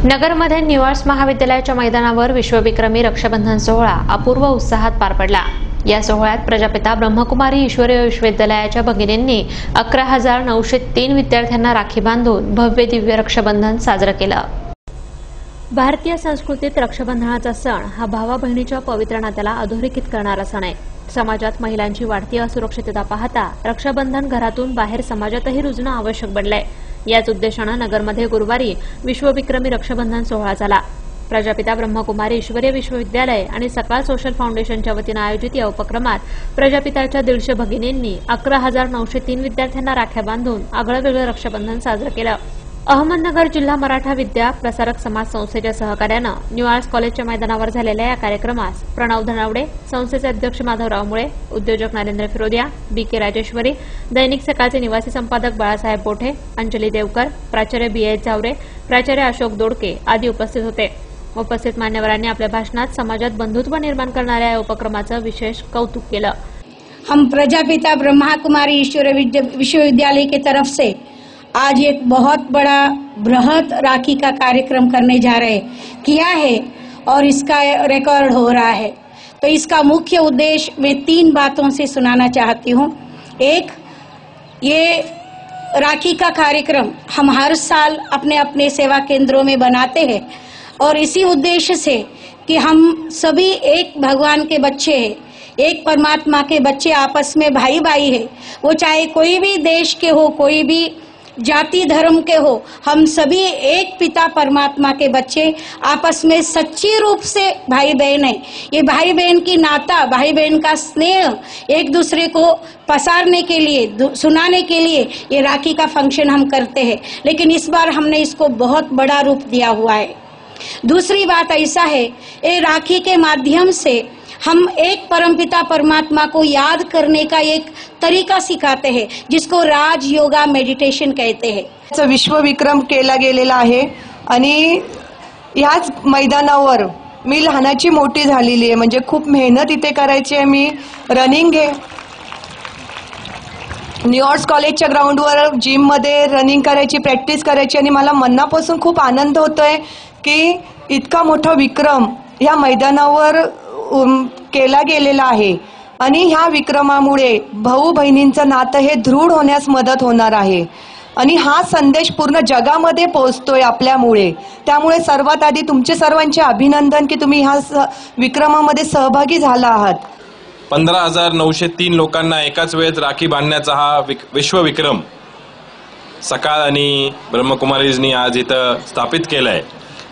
नगरमध्ये new arts महाविद्यालयाच्या मैदानावर विश्वविक्रमी रक्षाबंधन सोहळा अपूर्व उत्साहात पार पडला। या सोहळ्यात प्रजापिता ब्रह्मकुमारी ईश्वरीय विश्वविद्यालयाच्या भगिनींनी 11,903 विद्यार्थ्यांना राखी बांधून भव्य दिव्य रक्षाबंधन साजरं केलं। भारतीय संस्कृतीत रक्षाबंधनाचा सण हा भावा बहिणीच्या पवित्र नात्याला अधोरेखित करणारा सण आहे। समाजात महिलांची वाढती असुरक्षितता पाहता रक्षाबंधन घरातून बाहेर समाजातही रुजणं आवश्यक बनलंय। याच उद्देशानं नगरमध्ये गुरुवारी विश्वविक्रमी रक्षाबंधन सोहळा झाला। प्रजापिता ब्रह्मकुमारी ईश्वरीय विश्वविद्यालय आणि सकाळ सोशल फाउंडेशनच्या वतीनं आयोजित या उपक्रमात प्रजापिताच्या 150 भगिनींनी 11,903 विद्यार्थ्यांना राख्या बांधून आगळंवेगळं रक्षाबंधन साजरं केलं। अहमदनगर जिल्हा मराठा विद्या प्रसारक समाज संस्थेच्या सहकार्यानं न्यू आर्ट्स कॉलेजच्या मैदानावर झालेल्या या कार्यक्रमास प्रणव धनवडे, संस्थेचे अध्यक्ष माधवराव मुळे, उद्योजक नरेंद्र फिरोदिया, बीके राजेश्वरी, दैनिक सकाळचे निवासी संपादक बाळासाहेब बोठे, अंजली देवकर, प्राचार्य बी.ए. चावरे, प्राचार्य अशोक दोडके आदी उपस्थित होते। उपस्थित मान्यवरांनी आपल्या भाषणात समाजात बंधुत्व निर्माण करणाऱ्या या उपक्रमाचं विशेष कौतुक केलं। हम प्रजापिता ब्रह्मा कुमारी ईश्वरीय विश्वविद्यालय की तरफ से आज एक बहुत बड़ा बृहद राखी का कार्यक्रम करने जा रहे किया है और इसका रिकॉर्ड हो रहा है। तो इसका मुख्य उद्देश्य मैं 3 बातों से सुनाना चाहती हूँ। एक, ये राखी का कार्यक्रम हम हर साल अपने अपने सेवा केंद्रों में बनाते हैं और इसी उद्देश्य से कि हम सभी एक भगवान के बच्चे हैं, एक परमात्मा के बच्चे, आपस में भाई भाई है। वो चाहे कोई भी देश के हो, कोई भी जाति धर्म के हो, हम सभी एक पिता परमात्मा के बच्चे, आपस में सच्ची रूप से भाई बहन है। ये भाई बहन की नाता, भाई बहन का स्नेह एक दूसरे को पसारने के लिए, सुनाने के लिए ये राखी का फंक्शन हम करते हैं। लेकिन इस बार हमने इसको बहुत बड़ा रूप दिया हुआ है। दूसरी बात ऐसा है, ये राखी के माध्यम से हम एक परमपिता परमात्मा को याद करने का एक तरीका सिखाते हैं, जिसको राज योगा मेडिटेशन कहते हैं। विश्वविक्रम केला गेलेला आहे आणि याच मैदानावर मी लहानाची मोठी झालेली आहे। म्हणजे खूप मेहनत इथे करायची आहे। मी रनिंग आहे, न्यू आर्ट्स कॉलेजच्या ग्राउंडवर जिम मध्ये रनिंग करायची, प्रॅक्टिस करायची आणि मला मनापासून खूप आनंद होतोय की इतका मोठा विक्रम या मैदानावर केला गेलेला आहे आणि ह्या विक्रमामुळे भाऊ बहिणींचं नातं हे दृढ होण्यास मदत होणार आहे आणि हा संदेश पूर्ण जगामध्ये पोहोचतोय आपल्यामुळे। त्यामुळे सर्वात आधी तुमचे सर्वांचे अभिनंदन की तुम्ही ह्या विक्रमामध्ये सहभागी झाला आहात। 15,903 लोकांना एकाच वेळेत राखी बांधण्याचा हा विश्वविक्रम सकाळ आणि ब्रह्मकुमारीजनी आज इथं स्थापित केलाय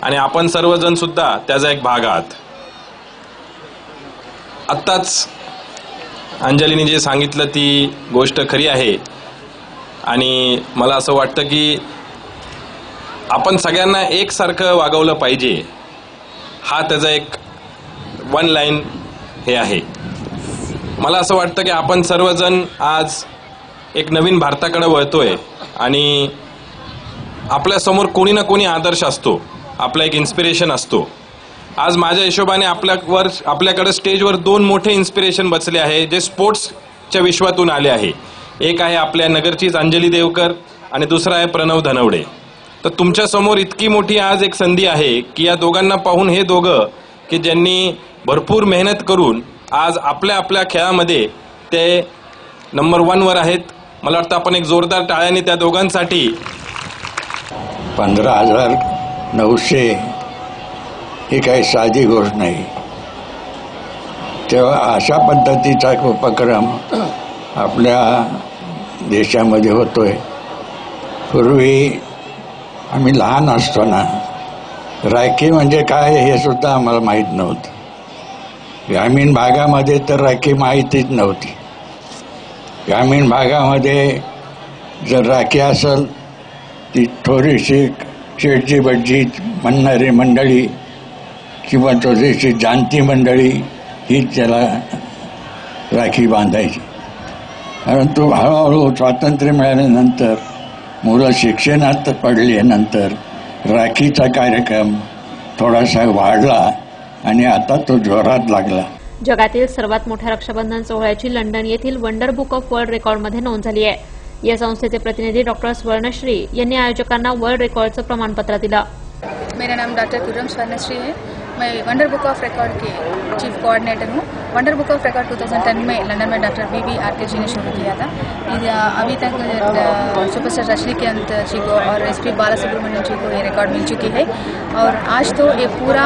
आणि आपण सर्वजण सुद्धा त्याचा एक भाग आहात। आत्ताच अंजलीने जे सांगितलं ती गोष्ट खरी आहे आणि मला असं वाटतं की आपण सगळ्यांना एकसारखं वागवलं पाहिजे। हा त्याचा एक 1 लाईन हे आहे। मला असं वाटतं की आपण सर्वजण आज एक नवीन भारताकडे वळतोय आणि आपल्या समोर कोणी ना कोणी आदर्श असतो, आपला एक इन्स्पिरेशन असतो। आज माझ्या हिशोबाने आपल्याकडे स्टेजवर 2 मोठे इन्स्पिरेशन बसले आहे जे स्पोर्ट्सच्या विश्वातून आले आहे। एक आहे आपल्या नगरचीच अंजली देवकर आणि दुसरा आहे प्रणव धनवडे। तर तुमच्या समोर इतकी मोठी आज एक संधी आहे की या दोघांना पाहून हे दोघं की ज्यांनी भरपूर मेहनत करून आज आपल्या आपल्या खेळामध्ये ते नंबर 1 वर आहेत। मला वाटतं आपण एक जोरदार टाळ्याने त्या दोघांसाठी 15,900 ही काही साधी गोष्ट नाही। तेव्हा अशा पद्धतीचा उपक्रम आपल्या देशामध्ये होतोय। पूर्वी आम्ही लहान असताना राखी म्हणजे काय हे सुद्धा आम्हाला माहीत नव्हतं। ग्रामीण भागामध्ये तर राखी माहितीच नव्हती। ग्रामीण भागामध्ये जर राखी असेल ती थोडीशी शेटची बड्जी म्हणणारी मंडळी किंवा थोडीशी जाणती मंडळी ही त्याला राखी बांधायची। परंतु हळूहळू स्वातंत्र्य मिळाल्यानंतर, मुलं शिक्षणात पडल्यानंतर राखीचा कार्यक्रम थोडासा वाढला आणि आता तो जोरात लागला। जगातील सर्वात मोठ्या रक्षाबंधन सोहळ्याची लंडन येथील वंडर बुक ऑफ वर्ल्ड रेकॉर्डमध्ये नोंद झाली आहे। या संस्थेचे प्रतिनिधी डॉक्टर स्वर्णश्री यांनी आयोजकांना वर्ल्ड रेकॉर्डचं प्रमाणपत्र दिलं। मेरा नाम डॉक्टर कुर्रम स्वर्णश्री है। मैं wonder book of record K chief coordinator हूँ। वंडर बुक ऑफ रिकॉर्ड 2010 में लंदन में डॉक्टर BB RK जी ने शुरू किया था। अभी तक सुपरस्टार रजनीकांत जी को और SP बालासुब्रमण्यम जी को ये रिकॉर्ड मिल चुकी है। और आज तो ये पूरा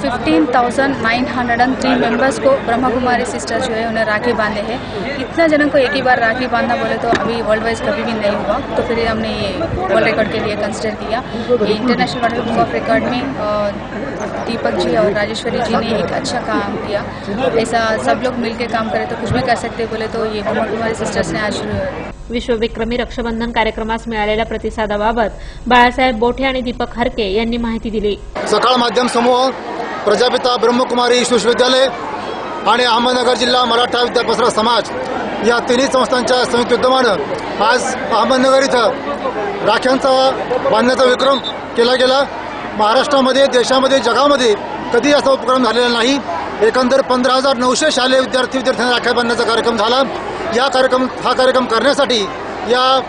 15,903 मेंबर्स को ब्रह्मा कुमारी सिस्टर्स जो है उन्हें राखी बांधे हैं। इतना जनों को एक ही बार राखी बांधना बोले तो अभी वर्ल्ड वाइज कभी भी नहीं हुआ, तो फिर हमने ये वर्ल्ड रिकॉर्ड के लिए कंसिडर किया। ये international world book of record में दीपक जी और राजेश्वरी जी ने एक अच्छा काम किया। ऐसा सब लोग मिलकर काम करें तो कुछ भी कर सकते बोले तो ये ब्रह्मा कुमारी सिस्टर्स ने आज विश्वविक्रमी रक्षाबंधन कार्यक्रमास मिळालेल्या प्रतिसादाबाबत बाळासाहेब बोठे आणि दीपक हरके यांनी माहिती दिली। सकाळ माध्यम समूह, प्रजापिता ब्रह्मकुमारी ईश्वर विश्वविद्यालय आणि अहमदनगर जिल्हा मराठा विद्यापीठ समाज या तिन्ही संस्थांच्या संयुक्त विद्यमानं आज अहमदनगर इथं राख्यांचा बांधण्याचा विक्रम केला गेला। महाराष्ट्रामध्ये, देशामध्ये, जगामध्ये कधी असा उपक्रम झालेला नाही। एकंदर 15,900 शालेय विद्यार्थ्यांना राख्या बांधण्याचा कार्यक्रम झाला। हा कार्यक्रम करण्यासाठी या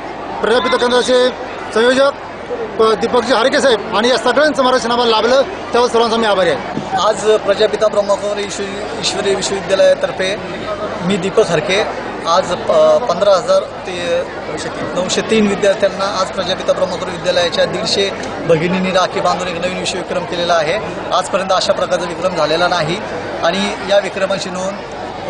प्रजापिता केंद्राचे संयोजक दीपकजी हरके साहेब आणि या सगळ्यांचं मार्गदर्शन आम्हाला लाभलं, त्यावर सर्वांचा मी आभारी आहे। आज प्रजापिता ब्रह्मकुमारी ईश्वरी विश्वविद्यालयातर्फे मी दीपक हरके आज 15,903 विद्यार्थ्यांना आज प्रजापिता ब्रह्मकुमारी विद्यालयाच्या 150 भगिनींनी राखी बांधून एक नवीन विश्वविक्रम केलेला आहे। आजपर्यंत अशा प्रकारचा विक्रम झालेला नाही आणि या विक्रमाची नोंद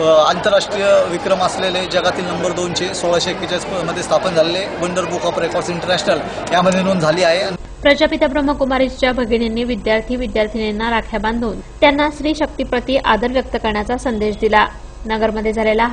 आंतरराष्ट्रीय विक्रम असलेले जगातील नंबर 2चे 1641 मध्ये स्थापन झालेले wonder book of records international यामध्ये नोंद झाली आहे। प्रजापिता ब्रह्मकुमारीच्या भगिनींनी विद्यार्थी-विद्यार्थिनींना राख्या बांधून त्यांना स्त्री शक्तीप्रती आदर व्यक्त करण्याचा संदेश दिला। नगरमध्ये झालेला